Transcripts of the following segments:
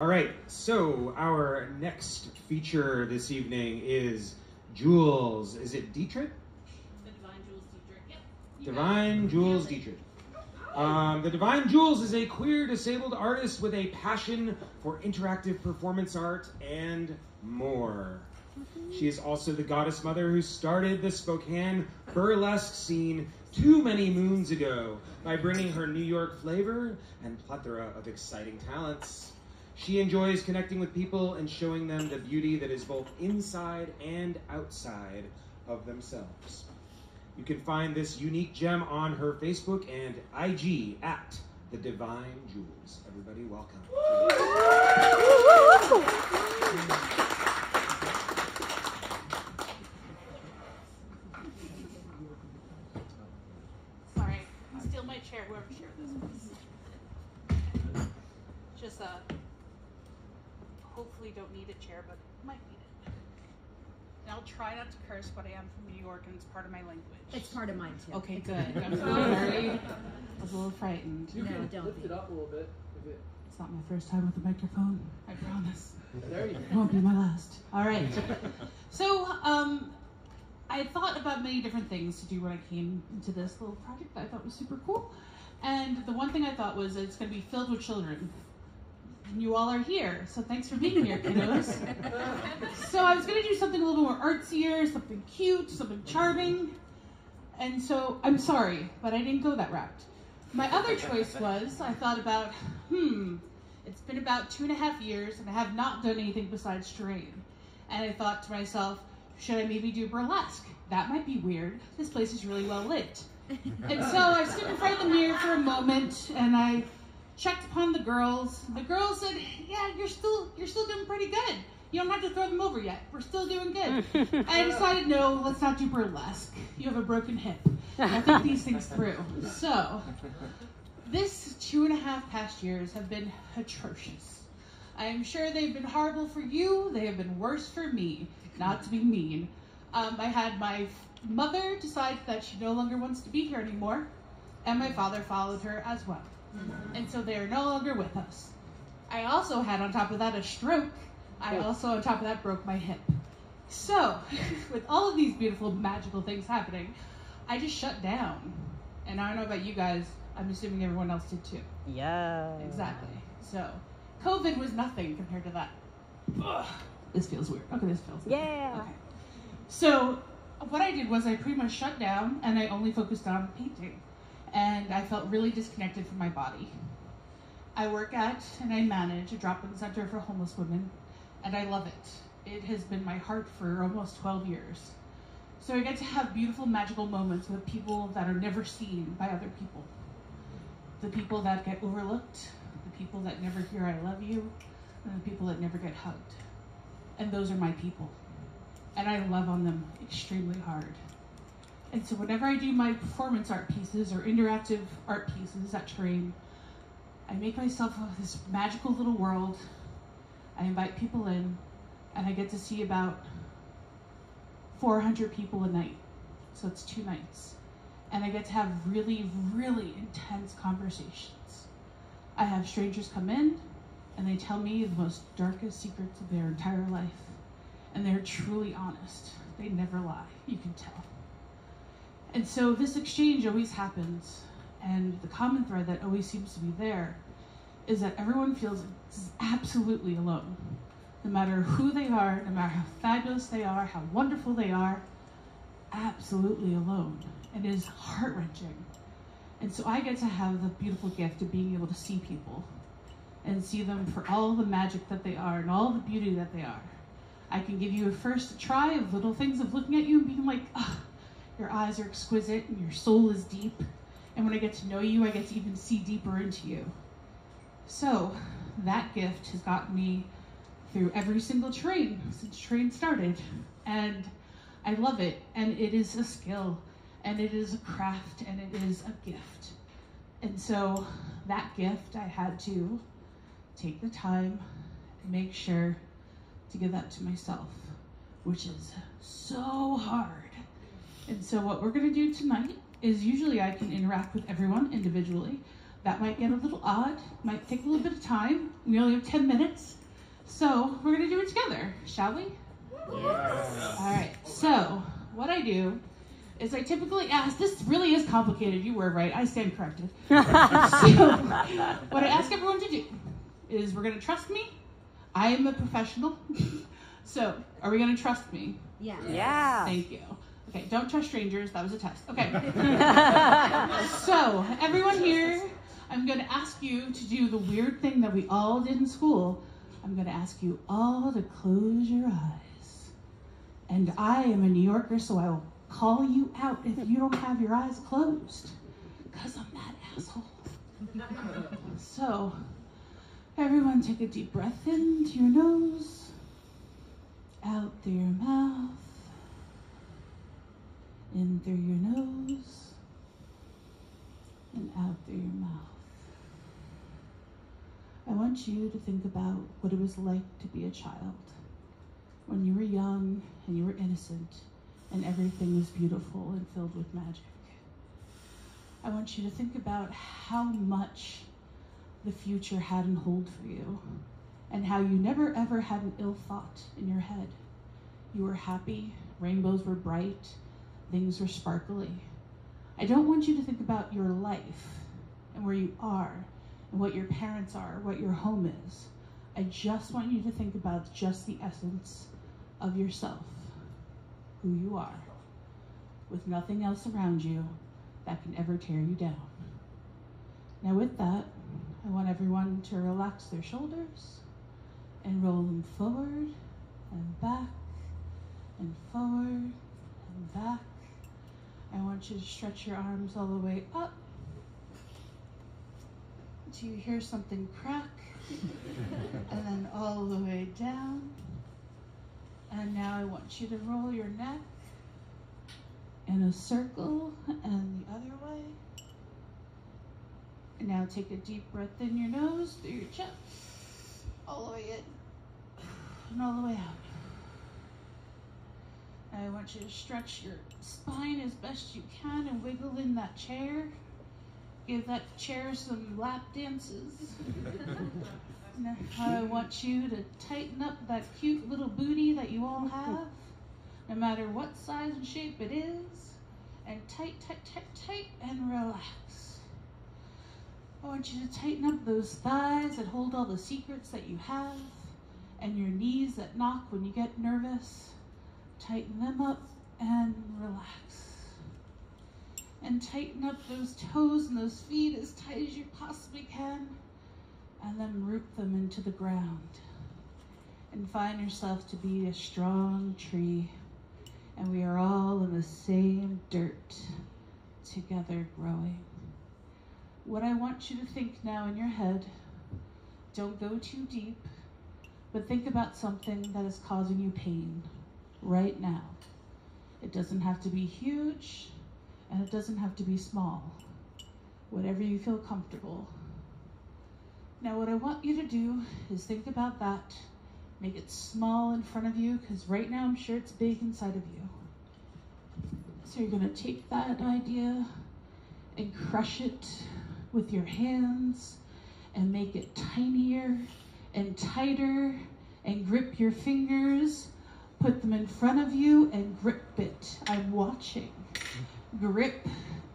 All right, so our next feature this evening is Jules. Is it Dietrich? The Divine Jules Dietrich, yep. Divine Jules Dietrich. The Divine Jules is a queer disabled artist with a passion for interactive performance art and more. She is also the goddess mother who started the Spokane burlesque scene too many moons ago by bringing her New York flavor and plethora of exciting talents. She enjoys connecting with people and showing them the beauty that is both inside and outside of themselves. You can find this unique gem on her Facebook and IG at The Divine Jules. Everybody, welcome. Sorry, steal my chair, whoever shared this was. Just hopefully don't need a chair, but might need it. And I'll try not to curse, but I am from New York and it's part of my language. It's part of mine too. Okay, good. I'm so worried. I was a little frightened. You can don't lift it up a little bit. It's not my first time with a microphone, I promise. There you go. It won't be my last. All right. So, I thought about many different things to do when I came into this little project that I thought was super cool. And the one thing I thought was that it's going to be filled with children. And you all are here, so thanks for being here, kiddos. So I was going to do something a little more artsier, something cute, something charming. And so, I'm sorry, but I didn't go that route. My other choice was, I thought about, it's been about 2.5 years, and I have not done anything besides terrain. And I thought to myself, should I maybe do burlesque? That might be weird. This place is really well lit. And so I stood in front of the mirror for a moment, and I checked upon the girls. The girls said, yeah, you're still doing pretty good. You don't have to throw them over yet. We're still doing good. I decided, no, let's not do burlesque. You have a broken hip. I think these things through. So, this 2.5 past years have been atrocious. I am sure they've been horrible for you. They have been worse for me. Not to be mean. I had my mother decide that she no longer wants to be here anymore, and my father followed her as well. And so they are no longer with us. I also had on top of that a stroke. I also on top of that broke my hip. So, with all of these beautiful magical things happening, I just shut down. And I don't know about you guys, I'm assuming everyone else did too. Yeah. Exactly. So, COVID was nothing compared to that. Ugh. This feels weird. Okay, this feels good. Yeah. Okay. So, what I did was I pretty much shut down and I only focused on painting. And I felt really disconnected from my body. I work at and I manage a drop-in center for homeless women, and I love it. It has been my heart for almost 12 years. So I get to have beautiful, magical moments with people that are never seen by other people. The people that get overlooked, the people that never hear I love you, and the people that never get hugged. And those are my people. And I love on them extremely hard. And so whenever I do my performance art pieces or interactive art pieces at Terrain, I make myself this magical little world. I invite people in, and I get to see about 400 people a night. So it's 2 nights. And I get to have really, really intense conversations. I have strangers come in, and they tell me the most darkest secrets of their entire life. And they're truly honest. They never lie, you can tell. And so this exchange always happens, and the common thread that always seems to be there is that everyone feels absolutely alone. No matter who they are, no matter how fabulous they are, how wonderful they are, absolutely alone. And it is heart-wrenching. And so I get to have the beautiful gift of being able to see people and see them for all the magic that they are and all the beauty that they are. I can give you a first try of little things of looking at you and being like, oh, your eyes are exquisite and your soul is deep. And when I get to know you, I get to even see deeper into you. So that gift has gotten me through every single Terrain since Terrain started. And I love it. And it is a skill, and it is a craft, and it is a gift. And so that gift, I had to take the time and make sure to give that to myself, which is so hard. And so what we're gonna do tonight is usually I can interact with everyone individually, That might get a little odd, might take a little bit of time. We only have 10 minutes, so we're gonna do it together, shall we? Yes. All right, so what I do is I typically ask, this really is complicated, you were right, I stand corrected. So what I ask everyone to do is we're gonna trust me. I am a professional, so are we gonna trust me? Yeah. Yeah. Thank you. Okay, don't trust strangers, that was a test. Okay. So, everyone here, I'm going to ask you to do the weird thing that we all did in school. I'm going to ask you all to close your eyes. And I am a New Yorker, so I will call you out if you don't have your eyes closed. Because I'm that asshole. So, everyone take a deep breath into your nose, out through your mouth, in through your nose, and out through your mouth. I want you to think about what it was like to be a child, when you were young and you were innocent and everything was beautiful and filled with magic. I want you to think about how much the future had in hold for you and how you never ever had an ill thought in your head. You were happy, rainbows were bright, things were sparkly. I don't want you to think about your life and where you are and what your parents are, what your home is. I just want you to think about just the essence of yourself, who you are, with nothing else around you that can ever tear you down. Now with that, I want everyone to relax their shoulders and roll them forward and back and forward and back. I want you to stretch your arms all the way up until you hear something crack, and then all the way down. And now I want you to roll your neck in a circle and the other way. And now take a deep breath in your nose, through your chest, all the way in and all the way out. I want you to stretch your spine as best you can and wiggle in that chair. Give that chair some lap dances. Now I want you to tighten up that cute little booty that you all have, no matter what size and shape it is. And tight, tight, tight, tight, and relax. I want you to tighten up those thighs that hold all the secrets that you have, and your knees that knock when you get nervous. Tighten them up and relax. And tighten up those toes and those feet as tight as you possibly can, and then root them into the ground. And find yourself to be a strong tree, and we are all in the same dirt together growing. What I want you to think now in your head, don't go too deep, but think about something that is causing you pain right now. It doesn't have to be huge, and it doesn't have to be small. Whatever you feel comfortable. Now what I want you to do is think about that. Make it small in front of you, because right now I'm sure it's big inside of you. So you're going to take that idea and crush it with your hands and make it tinier and tighter, and grip your fingers. Put them in front of you and grip it. I'm watching. Grip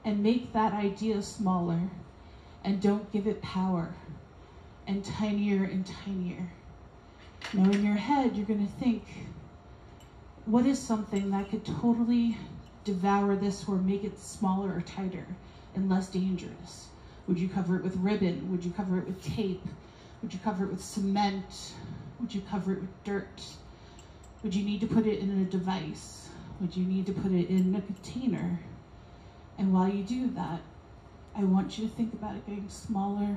and make that idea smaller, and don't give it power, and tinier and tinier. Now in your head, you're going to think, what is something that could totally devour this or make it smaller or tighter and less dangerous? Would you cover it with ribbon? Would you cover it with tape? Would you cover it with cement? Would you cover it with dirt? Would you need to put it in a device? Would you need to put it in a container? And while you do that, I want you to think about it getting smaller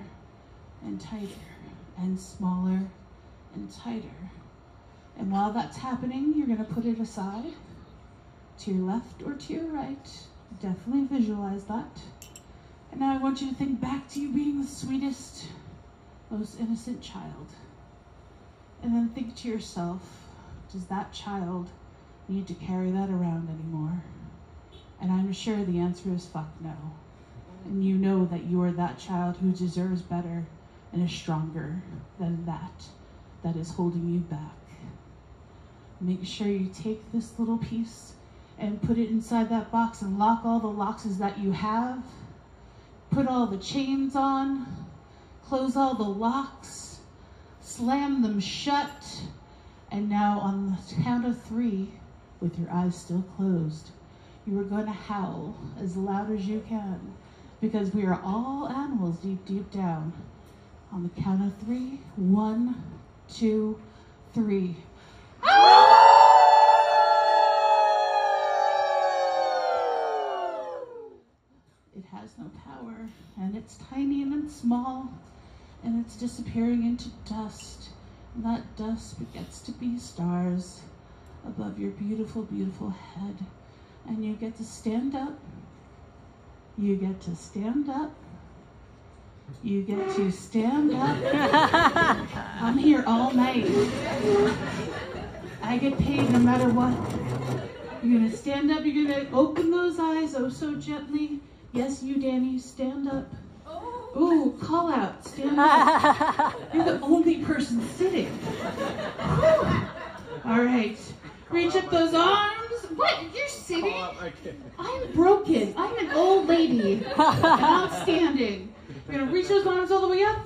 and tighter, and smaller and tighter. And while that's happening, you're going to put it aside, to your left or to your right. Definitely visualize that. And now I want you to think back to you being the sweetest, most innocent child. And then think to yourself, does that child need to carry that around anymore? And I'm sure the answer is fuck no. And you know that you are that child who deserves better and is stronger than that is holding you back. Make sure you take this little piece and put it inside that box and lock all the locks that you have. Put all the chains on, close all the locks, slam them shut, and now on the count of 3, with your eyes still closed, you are going to howl as loud as you can, because we are all animals deep, deep down. On the count of 3, 1, 2, 3. It has no power, and it's tiny and it's small, and it's disappearing into dust. And that dust gets to be stars above your beautiful, beautiful head. And you get to stand up. You get to stand up. You get to stand up. I'm here all night. I get paid no matter what. You're gonna stand up. You're gonna open those eyes oh so gently. Yes, you, Danny, stand up. Ooh, call out, stand up. You're the only person sitting. All right, reach up those arms. What, you're sitting? I'm broken. I'm an old lady, and I'm standing. You're gonna reach those arms all the way up,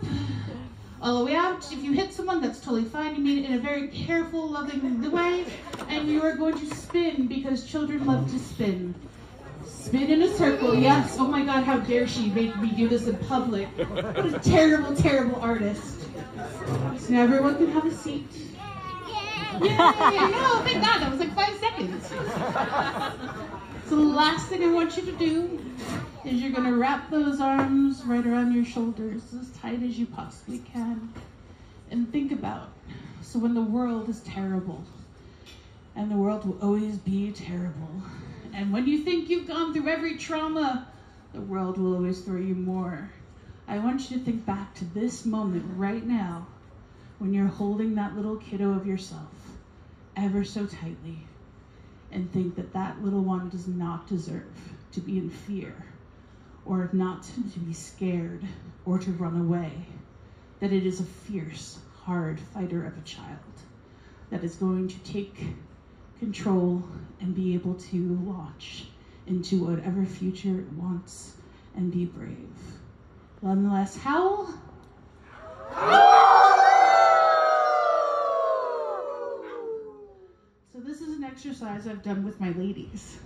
all the way out. If you hit someone, that's totally fine. You mean it in a very careful, loving way. And you are going to spin, because children love to spin. Spin in a circle, yes. Oh my God, how dare she make me do this in public. What a terrible, terrible artist. So now everyone can have a seat. Yay! Oh, thank God, that was like 5 seconds. So the last thing I want you to do is you're going to wrap those arms right around your shoulders as tight as you possibly can. And think about, so when the world is terrible, and the world will always be terrible, and when you think you've gone through every trauma, the world will always throw you more. I want you to think back to this moment right now when you're holding that little kiddo of yourself ever so tightly, and think that that little one does not deserve to be in fear, or not to be scared, or to run away. That it is a fierce, hard fighter of a child that is going to take control and be able to launch into whatever future it wants and be brave. Nonetheless, howl. So this is an exercise I've done with my ladies.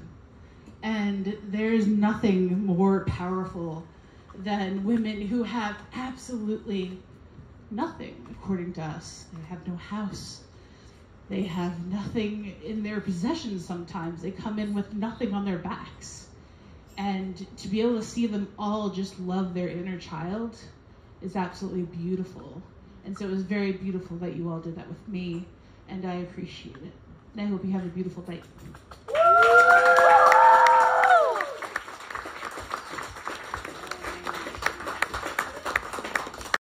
And there's nothing more powerful than women who have absolutely nothing, according to us. They have no house. They have nothing in their possessions sometimes. They come in with nothing on their backs. And to be able to see them all just love their inner child is absolutely beautiful. And so it was very beautiful that you all did that with me, and I appreciate it. And I hope you have a beautiful night.